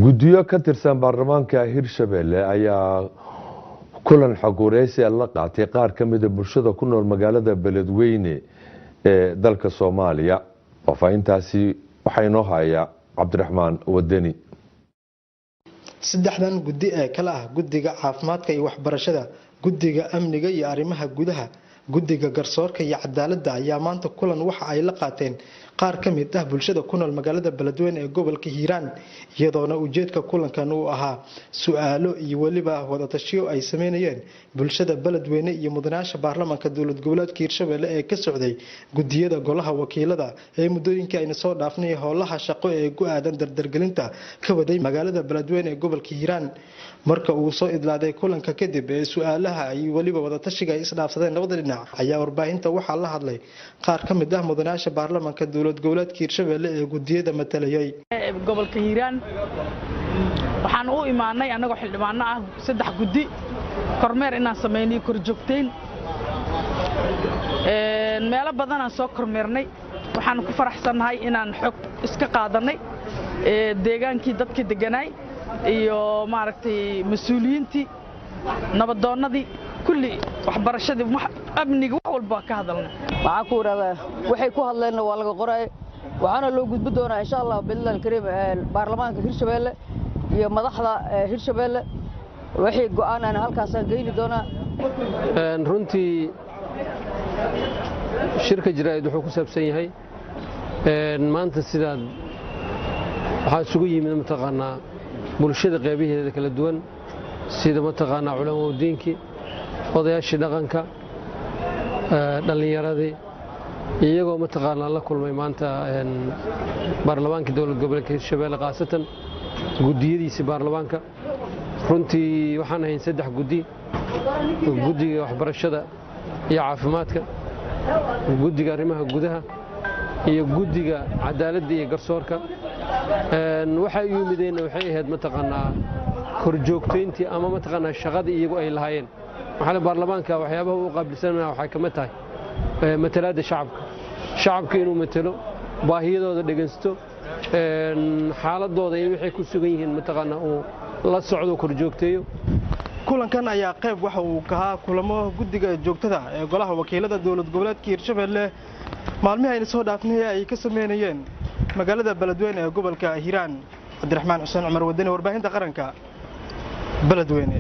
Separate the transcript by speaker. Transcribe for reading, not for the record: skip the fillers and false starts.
Speaker 1: guddiyo ka tirsan baarlamaanka Hirshabelle ayaa kulan xaguureysi la qaatay qaar ka mid ah bulshada ku nool magaalada Beledweyne ee dalka Soomaaliya. Faafintaasi waxa inoo haya Cabdiraxmaan Wadani.
Speaker 2: saddexdan guddi ee kala ah guddiga caafimaadka iyo waxbarashada, guddiga amniga iyo arrimaha gudaha, guddiga garsoorka iyo cadaaladda ayaa maanta kulan waxa ay la qaateen qaar ka mid ah bulshada ku nool magaalada Beledweyne ee gobolka Hiiraan, iyadoona ujeedka kulankan uu ahaa su'aalo iyo waliba wada tashiyo ay sameeyeen bulshada Beledweyne iyo mudanaasha baarlamaanka dowlad goboleedka Hirshabelle ee ka socday guddiyada golaha wakiilada ee muddooyinka ayna soo dhaafnay howlaha shaqo ee ku aadan dardargelinta ka waday magaalada Beledweyne ee gobolka Hiiraan. marka uu soo idlaaday kulanka kadib ee su'aalaha ay waliba wada tashiga ay isdhaafsadeen labada dhinac ayaa warbaahinta waxa la hadlay qaar ka mid ah mudanaasha baarlamaanka dowlad goboleedka Hirshabelle ee guddiyada matalayay
Speaker 3: gobolka Hiiraan. waxaan u imaanay anagoo xildhibaano ah saddex guddi kormeer inaan sameeyay korjoogteen meelo badan aan soo kormeernay. waxaan ku faraxsanahay inaan xog iska qaadanay deegaankii dadka deganay iyo maaragtay mas'uuliyiintii nabadoonnadii kulli waxbarashadii amniga wax walba ka hadalnay.
Speaker 4: waxaan ku waradaa waxay ku hadleen waa laga qoray waxaana loo gudbi doonaa insha Allah billahi kariim baarlamaanka Hirshabelle iyo madaxda Hirshabelle waxay go'aan aan halkaas geeyni doonaa.
Speaker 5: runtii shirka jiraayid wuxuu ku saabsan yahay maanta sidaan waxa isugu yimid mataqaanaa bulshada qaybaheeda kala duwan sida mataqaanaa culimada diinka, odayaashii dhaqanka, dhalinyaradii iyagoo mataqaanaa la kulmay maanta baarlamaanka dowlad goboleedka Hirshabelle qaasatan guddiyadiisa baarlamaanka. runtii waxaan ahayn saddex guddi: guddiga waxbarashada iyo caafimaadka, guddiga arrimaha gudaha iyo guddiga cadaaladda iyo garsoorka. waxay yimideen waxay ahayd mataqaanaa korjoogteyntii ama mataqaanaa shaqada iyagu ay lahaayeen. waxaana baarlamaanka waxyaabaha uu qaabilsanaa waxay ka mid tahay matalaadda shacabka inuu matalo, baahiyadooda dhageysto, xaaladooda iyo waxay ku sugan yihiin mataqaanaa uu la socdo korjoogteeyo.
Speaker 2: kulankan ayaa qayb waxa uu ka ahaa kulamo guddiga joogtada ee golaha wakiilada dowlad goboleedka Hirshabelle maalmihii ay soo dhaafnay ay ka sameeyeen magaalada Beledweyne ee gobolka Hiiraan. Cabdiraxmaan Xuseen Cumar Wadani, warbaahinta qaranka, Beledweyne.